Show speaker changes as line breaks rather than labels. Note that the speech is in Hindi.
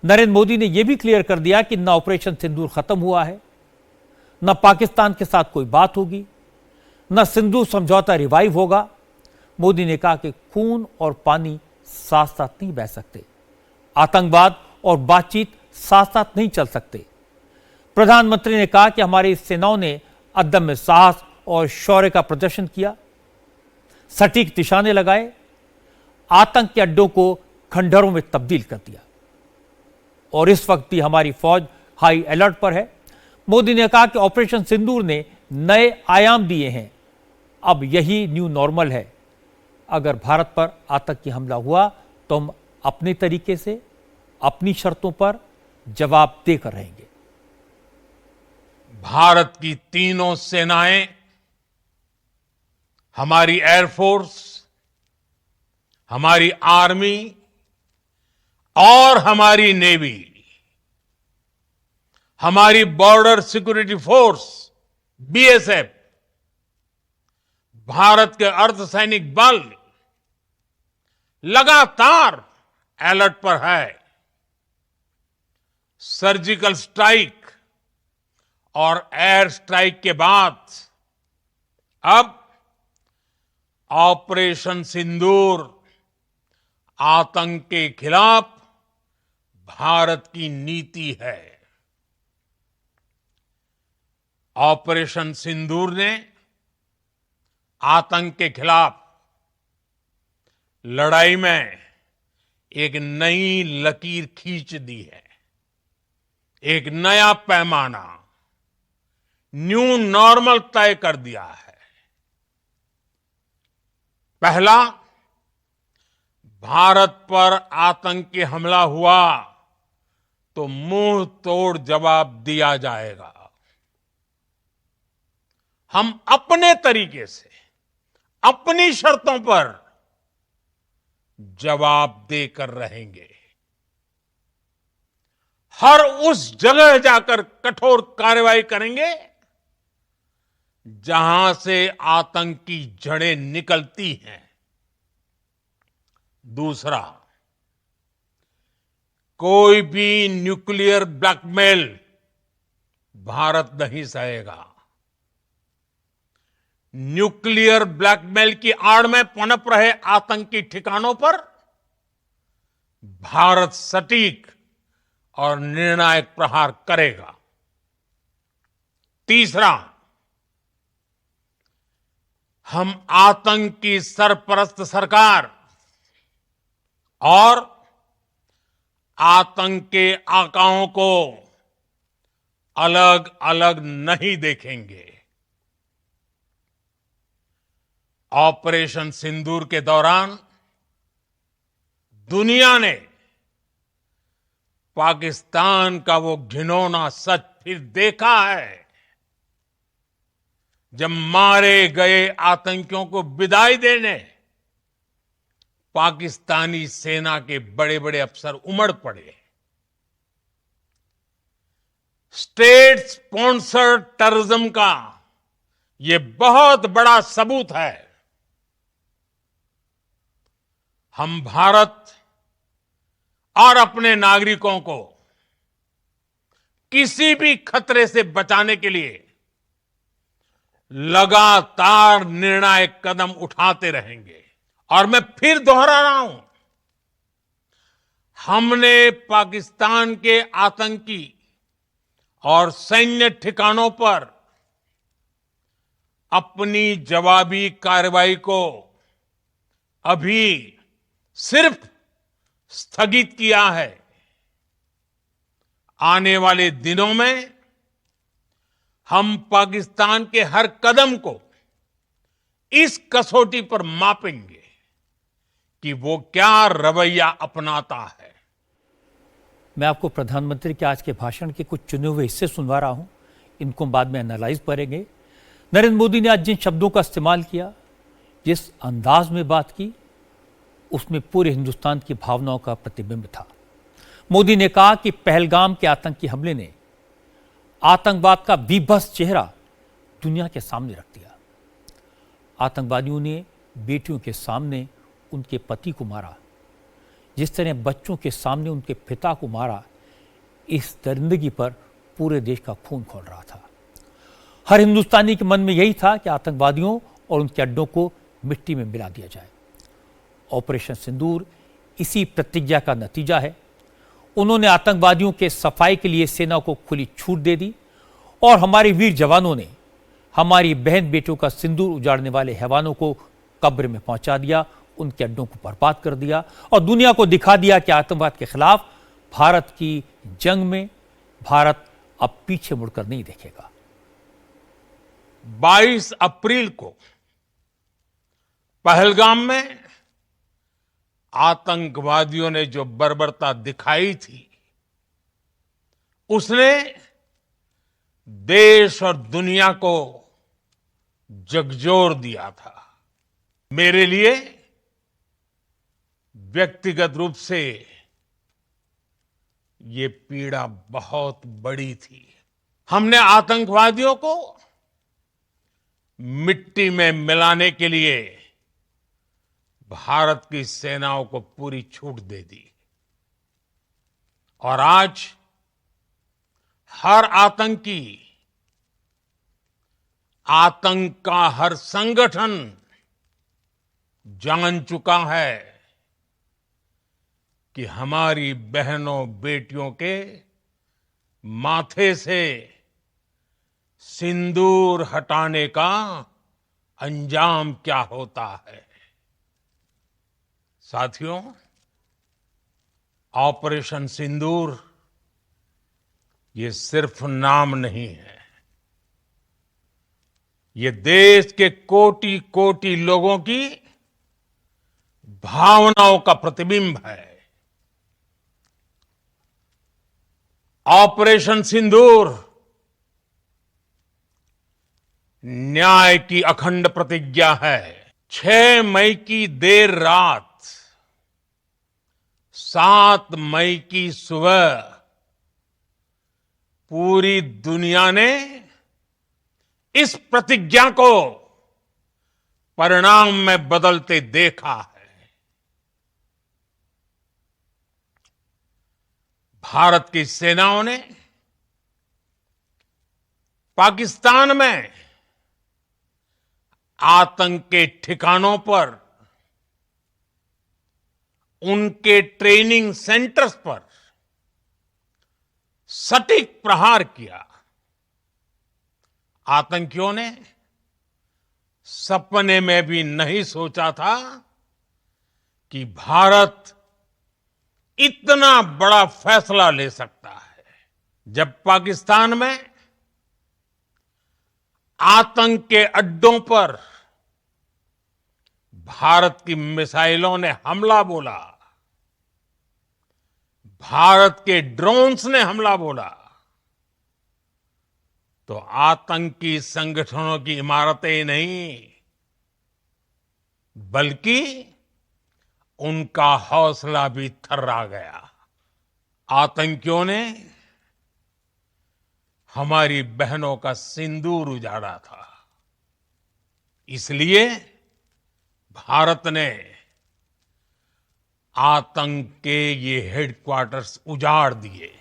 नरेंद्र मोदी ने यह भी क्लियर कर दिया कि न ऑपरेशन सिंदूर खत्म हुआ है, न पाकिस्तान के साथ कोई बात होगी, न सिंधु समझौता रिवाइव होगा। मोदी ने कहा कि खून और पानी साथ साथ नहीं बह सकते, आतंकवाद और बातचीत साथ साथ नहीं चल सकते। प्रधानमंत्री ने कहा कि हमारी सेनाओं ने अदम्य साहस और शौर्य का प्रदर्शन किया, सटीक निशाने लगाए, आतंक के अड्डों को खंडहरों में तब्दील कर दिया और इस वक्त भी हमारी फौज हाई अलर्ट पर है। मोदी ने कहा कि ऑपरेशन सिंदूर ने नए आयाम दिए हैं, अब यही न्यू नॉर्मल है। अगर भारत पर आतंकी हमला हुआ तो हम अपने तरीके से, अपनी शर्तों पर जवाब देकर रहेंगे।
भारत की तीनों सेनाएं, हमारी एयरफोर्स, हमारी आर्मी और हमारी नेवी, हमारी border security force BSF, Bharat के अर्धसैनिक बल लगातार अलर्ट पर है। सर्जिकल स्ट्राइक और एयर स्ट्राइक के बाद अब ऑपरेशन सिंदूर आतंक के खिलाफ भारत की नीति है। ऑपरेशन सिंदूर ने आतंक के खिलाफ लड़ाई में एक नई लकीर खींच दी है, एक नया पैमाना, न्यू नॉर्मल तय कर दिया है। पहला, भारत पर आतंकी हमला हुआ तो मुंह तोड़ जवाब दिया जाएगा। हम अपने तरीके से, अपनी शर्तों पर जवाब देकर रहेंगे। हर उस जगह जाकर कठोर कार्रवाई करेंगे जहां से आतंक की जड़ें निकलती हैं। दूसरा, कोई भी न्यूक्लियर ब्लैकमेल भारत नहीं सहेगा। न्यूक्लियर ब्लैकमेल की आड़ में पनप रहे आतंकी ठिकानों पर भारत सटीक और निर्णायक प्रहार करेगा। तीसरा, हम आतंक की सरपरस्त सरकार और आतंक के आकाओं को अलग अलग नहीं देखेंगे। ऑपरेशन सिंदूर के दौरान दुनिया ने पाकिस्तान का वो घिनौना सच फिर देखा है, जब मारे गए आतंकियों को विदाई देने पाकिस्तानी सेना के बड़े बड़े अफसर उमड़ पड़े। स्टेट स्पॉन्सर्ड टेररिज्म का यह बहुत बड़ा सबूत है। हम भारत और अपने नागरिकों को किसी भी खतरे से बचाने के लिए लगातार निर्णायक कदम उठाते रहेंगे। और मैं फिर दोहरा रहा हूं, हमने पाकिस्तान के आतंकी और सैन्य ठिकानों पर अपनी जवाबी कार्रवाई को अभी सिर्फ स्थगित किया है। आने वाले दिनों में हम पाकिस्तान के हर कदम को इस कसौटी पर मापेंगे कि वो क्या रवैया अपनाता है।
मैं आपको प्रधानमंत्री के आज के भाषण के कुछ चुने हुए हिस्से सुनवा रहा हूं, इनको बाद में एनालाइज करेंगे। नरेंद्र मोदी ने आज जिन शब्दों का इस्तेमाल किया, जिस अंदाज में बात की, उसमें पूरे हिंदुस्तान की भावनाओं का प्रतिबिंब था। मोदी ने कहा कि पहलगाम के आतंकी हमले ने आतंकवाद का बीभत्स चेहरा दुनिया के सामने रख दिया। आतंकवादियों ने बेटियों के सामने उनके पति को मारा, जिस तरह बच्चों के सामने उनके पिता को मारा, इस दरिंदगी पर पूरे देश का खून खौल रहा था। हर हिंदुस्तानी के मन में यही था कि आतंकवादियों और उनके अड्डों को मिट्टी में मिला दिया जाए। ऑपरेशन सिंदूर इसी प्रतिज्ञा का नतीजा है। उन्होंने आतंकवादियों के सफाई के लिए सेना को खुली छूट दे दी और हमारे वीर जवानों ने हमारी बहन बेटों का सिंदूर उजाड़ने वाले हैवानों को कब्र में पहुंचा दिया, उनके अड्डों को बर्बाद कर दिया और दुनिया को दिखा दिया कि आतंकवाद के खिलाफ भारत की जंग में भारत अब पीछे मुड़कर नहीं देखेगा।
22 अप्रैल को पहलगाम में आतंकवादियों ने जो बर्बरता दिखाई थी, उसने देश और दुनिया को झकझोर दिया था। मेरे लिए व्यक्तिगत रूप से ये पीड़ा बहुत बड़ी थी। हमने आतंकवादियों को मिट्टी में मिलाने के लिए भारत की सेनाओं को पूरी छूट दे दी और आज हर आतंकी, आतंक का हर संगठन जान चुका है कि हमारी बहनों बेटियों के माथे से सिंदूर हटाने का अंजाम क्या होता है। साथियों, ऑपरेशन सिंदूर ये सिर्फ नाम नहीं है, ये देश के कोटि कोटि लोगों की भावनाओं का प्रतिबिंब है। ऑपरेशन सिंदूर न्याय की अखंड प्रतिज्ञा है। 6 मई की देर रात, 7 मई की सुबह पूरी दुनिया ने इस प्रतिज्ञा को परिणाम में बदलते देखा है। भारत की सेनाओं ने पाकिस्तान में आतंक के ठिकानों पर, उनके ट्रेनिंग सेंटर्स पर सटीक प्रहार किया। आतंकियों ने सपने में भी नहीं सोचा था कि भारत इतना बड़ा फैसला ले सकता है। जब पाकिस्तान में आतंक के अड्डों पर भारत की मिसाइलों ने हमला बोला, भारत के ड्रोन्स ने हमला बोला, तो आतंकी संगठनों की इमारतें नहीं, बल्कि उनका हौसला भी थर्रा गया। आतंकियों ने हमारी बहनों का सिंदूर उजाड़ा था, इसलिए भारत ने आतंक के ये हेडक्वार्टर्स उजाड़ दिए।